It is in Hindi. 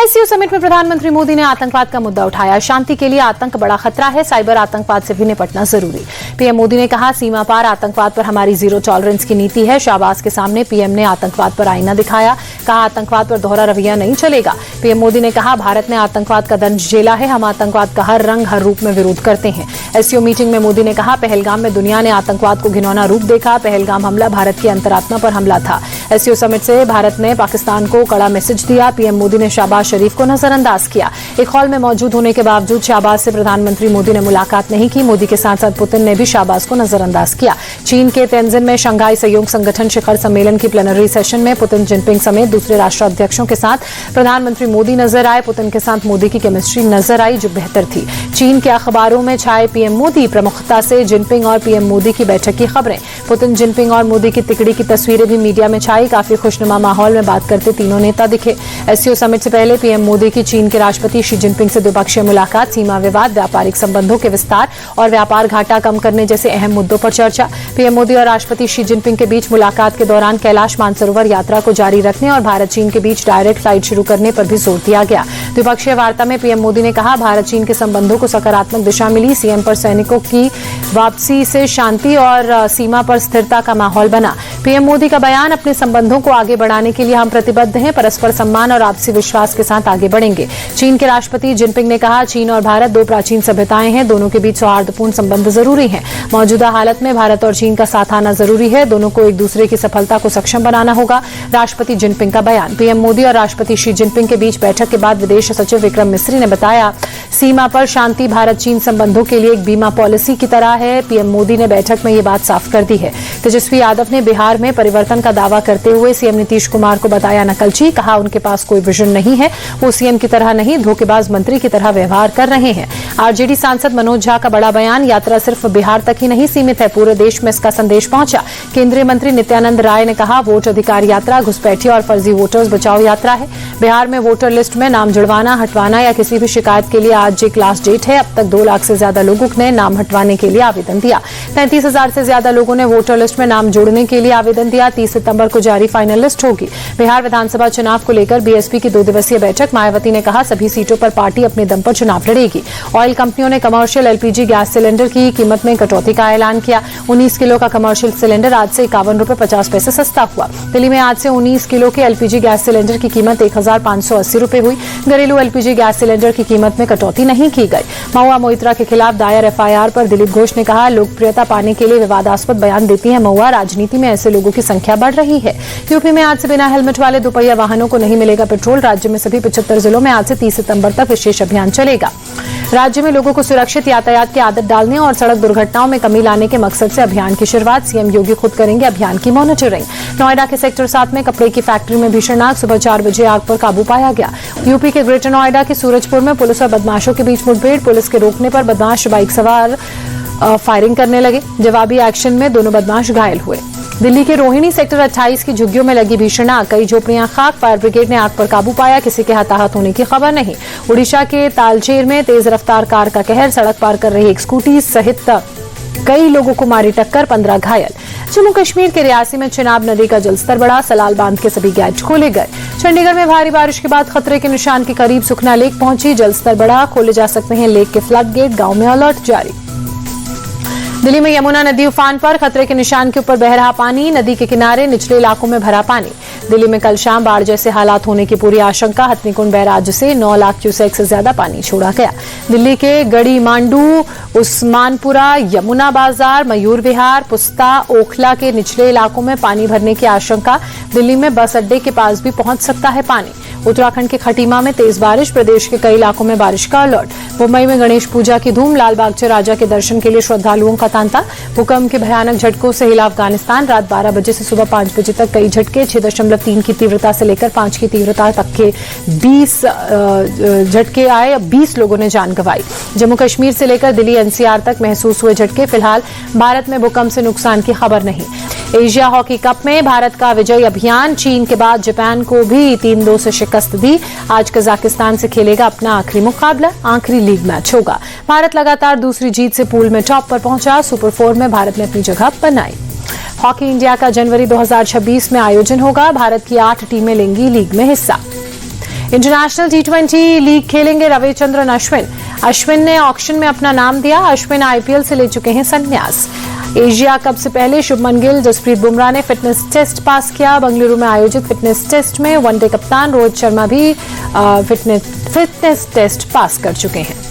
एससीओ समिट में प्रधानमंत्री मोदी ने आतंकवाद का मुद्दा उठाया। शांति के लिए आतंक बड़ा खतरा है, साइबर आतंकवाद से भी निपटना जरूरी। पीएम मोदी ने कहा, सीमा पार आतंकवाद पर हमारी जीरो टॉलरेंस की नीति है। शाहबाज के सामने पीएम ने आतंकवाद पर आईना दिखाया, कहा आतंकवाद पर दोहरा रवैया नहीं चलेगा। पीएम मोदी ने कहा, भारत ने आतंकवाद का दंश झेला है, हम आतंकवाद का हर रंग हर रूप में विरोध करते हैं। एससीओ मीटिंग में मोदी ने कहा, पहलगाम में दुनिया ने आतंकवाद को घिनौना रूप देखा। पहलगाम हमला भारत की अंतरात्मा पर हमला था। एससीओ समिट से भारत ने पाकिस्तान को कड़ा मैसेज दिया। पीएम मोदी ने शहबाज शरीफ को नजरअंदाज किया। एक हॉल में मौजूद होने के बावजूद शहबाज से प्रधानमंत्री मोदी ने मुलाकात नहीं की। मोदी के साथ साथ पुतिन ने भी शहबाज को नजरअंदाज किया। चीन के तेंजिन में शंघाई सहयोग संगठन शिखर सम्मेलन की प्लेनरी सेशन में पुतिन, जिनपिंग समेत दूसरे राष्ट्राध्यक्षों के साथ प्रधानमंत्री मोदी नजर आए। पुतिन के साथ मोदी की केमिस्ट्री नजर आई, जो बेहतर थी। चीन के अखबारों में छाए पीएम मोदी, प्रमुखता से जिनपिंग और पीएम मोदी की बैठक की खबरें। पुतिन, जिनपिंग और मोदी की तिकड़ी की तस्वीरें भी मीडिया में छाई। काफी खुशनुमा माहौल में बात करते तीनों नेता दिखे। एससीओ समिट से पहले पीएम मोदी की चीन के राष्ट्रपति शी जिनपिंग से द्विपक्षीय मुलाकात, सीमा विवाद, व्यापारिक संबंधों के विस्तार और व्यापार घाटा कम करने जैसे अहम मुद्दों पर चर्चा। पीएम मोदी और राष्ट्रपति शी जिनपिंग के बीच मुलाकात के दौरान कैलाश मानसरोवर यात्रा को जारी रखने और भारत चीन के बीच डायरेक्ट फ्लाइट शुरू करने पर भी जोर दिया गया। द्विपक्षीय वार्ता में पीएम मोदी ने कहा, भारत चीन के संबंधों को सकारात्मक दिशा मिली। सीएम पर सैनिकों की वापसी से शांति और सीमा पर स्थिरता का माहौल बना। पीएम मोदी का बयान, अपने संबंधों को आगे बढ़ाने के लिए हम प्रतिबद्ध हैं, परस्पर सम्मान और आपसी विश्वास के साथ आगे बढ़ेंगे। चीन के राष्ट्रपति जिनपिंग ने कहा, चीन और भारत दो प्राचीन सभ्यताएं हैं, दोनों के बीच सौहार्दपूर्ण संबंध जरूरी हैं। मौजूदा हालत में भारत और चीन का साथ आना जरूरी है, दोनों को एक दूसरे की सफलता को सक्षम बनाना होगा। राष्ट्रपति जिनपिंग का बयान। पीएम मोदी और राष्ट्रपति शी जिनपिंग के बीच बैठक के बाद विदेश सचिव विक्रम मिस्री ने बताया, सीमा पर शांति भारत चीन संबंधों के लिए एक बीमा पॉलिसी की तरह है। पीएम मोदी ने बैठक में ये बात साफ कर दी है। तेजस्वी यादव ने बिहार में परिवर्तन का दावा करते हुए सीएम नीतीश कुमार को बताया नकलची, कहा उनके पास कोई विजन नहीं है, वो सीएम की तरह नहीं, धोखेबाज मंत्री की तरह व्यवहार कर रहे हैं। आरजेडी सांसद मनोज झा का बड़ा बयान, यात्रा सिर्फ बिहार तक ही नहीं सीमित है, पूरे देश में इसका संदेश पहुंचा। केंद्रीय मंत्री नित्यानंद राय ने कहा, वोट अधिकार यात्रा घुसपैठियों और फर्जी वोटर्स बचाओ यात्रा है। बिहार में वोटर लिस्ट में नाम जुड़वाना, हटवाना या किसी भी शिकायत के लिए आज एक लास्ट डेट है। अब तक 2 लाख से ज्यादा लोगों ने नाम हटवाने के लिए आवेदन दिया। 35,000 से ज्यादा लोगों ने वोटर लिस्ट में नाम जोड़ने के लिए आवेदन दिया। 30 सितंबर को जारी फाइनल लिस्ट होगी। बिहार विधानसभा चुनाव को लेकर बीएसपी की 2 दिवसीय बैठक। मायावती ने कहा, सभी सीटों पर पार्टी अपने दम पर चुनाव लड़ेगी। ऑयल कंपनियों ने कमर्शियल एलपीजी गैस सिलेंडर की कीमत में कटौती का ऐलान किया। 19 किलो का कमर्शियल सिलेंडर आज से 51 रुपए 50 पैसे सस्ता हुआ। दिल्ली में आज से 19 किलो के एलपीजी गैस सिलेंडर की कीमत 1,580 रुपए हुई। घरेलू एलपीजी गैस सिलेंडर की कीमत में कटौती नहीं की गई। महुआ मोइत्रा के खिलाफ दायर एफआईआर पर दिलीप घोष ने कहा, लोकप्रियता पाने के लिए विवादास्पद बयान देती है महुआ, राजनीति में ऐसे लोगों की संख्या बढ़ रही है। यूपी में आज से बिना हेलमेट वाले दोपहिया वाहनों को नहीं मिलेगा पेट्रोल। राज्य में सभी 75 जिलों में आज से 30 सितंबर तक विशेष अभियान चलेगा। राज्य में लोगों को सुरक्षित यातायात की आदत डालने और सड़क दुर्घटनाओं में कमी लाने के मकसद से अभियान की शुरुआत। सीएम योगी खुद करेंगे अभियान की मॉनिटरिंग। नोएडा के सेक्टर 7 में कपड़े की फैक्ट्री में भीषण आग, सुबह 4 बजे आग पर काबू पाया गया। यूपी के ग्रेटर नोएडा के सूरजपुर में पुलिस और बदमाशों के बीच मुठभेड़। पुलिस के रोकने पर बदमाश बाइक सवार फायरिंग करने लगे। जवाबी एक्शन में दोनों बदमाश घायल हुए। दिल्ली के रोहिणी सेक्टर 28 की झुग्गियों में लगी भीषण आग, कई झोपड़ियां खाक। फायर ब्रिगेड ने आग पर काबू पाया, किसी के हताहत होने की खबर नहीं। उड़ीसा के तालचेर में तेज रफ्तार कार का कहर, सड़क पार कर रही एक स्कूटी सहित कई लोगों को मारी टक्कर, 15 घायल। जम्मू कश्मीर के रियासी में चिनाब नदी का जलस्तर बढ़ा, सलाल बांध के सभी गेट खोले गए। चंडीगढ़ में भारी बारिश के बाद खतरे के निशान के करीब सुखना लेक पहुंची, जलस्तर बढ़ा, खोले जा सकते हैं लेक के फ्लड गेट, गांव में अलर्ट जारी। दिल्ली में यमुना नदी उफान पर, खतरे के निशान के ऊपर बह रहा पानी, नदी के किनारे निचले इलाकों में भरा पानी। दिल्ली में कल शाम बाढ़ जैसे हालात होने की पूरी आशंका। हथनीकुंड बैराज से 9 लाख क्यूसेक से ज्यादा पानी छोड़ा गया। दिल्ली के गड़ी मांडू, उस्मानपुरा, यमुना बाजार, मयूर विहार, पुस्ता, ओखला के निचले इलाकों में पानी भरने की आशंका। दिल्ली में बस अड्डे के पास भी पहुंच सकता है पानी। उत्तराखंड के खटीमा में तेज बारिश, प्रदेश के कई इलाकों में बारिश का अलर्ट। मुंबई में गणेश पूजा की धूम, लालबागचे राजा के दर्शन के लिए श्रद्धालुओं का तांता। भूकंप के भयानक झटकों से हिला अफगानिस्तान, रात 12 बजे से सुबह 5 बजे तक कई झटके, 6.3 की तीव्रता से लेकर 5 की तीव्रता तक के 20 झटके आए। 20 लोगों ने जान गंवाई। जम्मू कश्मीर से लेकर दिल्ली एनसीआर तक महसूस हुए झटके। फिलहाल भारत में भूकंप से नुकसान की खबर नहीं। एशिया हॉकी कप में भारत का विजयी अभियान, चीन के बाद जापान को भी 3-2 से शिकस्त दी। आज कजाकिस्तान से खेलेगा अपना आखिरी मुकाबला, आखिरी लीग मैच होगा। भारत लगातार दूसरी जीत से पूल में टॉप पर पहुंचा। सुपर 4 में भारत ने अपनी जगह बनाई। हॉकी इंडिया का जनवरी 2026 में आयोजन होगा। भारत की 8 टीमें लेंगी लीग में हिस्सा। इंटरनेशनल T20 लीग खेलेंगे रविचंद्रन अश्विन। अश्विन ने ऑक्शन में अपना नाम दिया। अश्विन IPL से ले चुके हैं संन्यास। एशिया कप से पहले शुभमन गिल, जसप्रीत बुमराह ने फिटनेस टेस्ट पास किया। बंगलुरु में आयोजित फिटनेस टेस्ट में वनडे कप्तान रोहित शर्मा भी फिटनेस टेस्ट पास कर चुके हैं।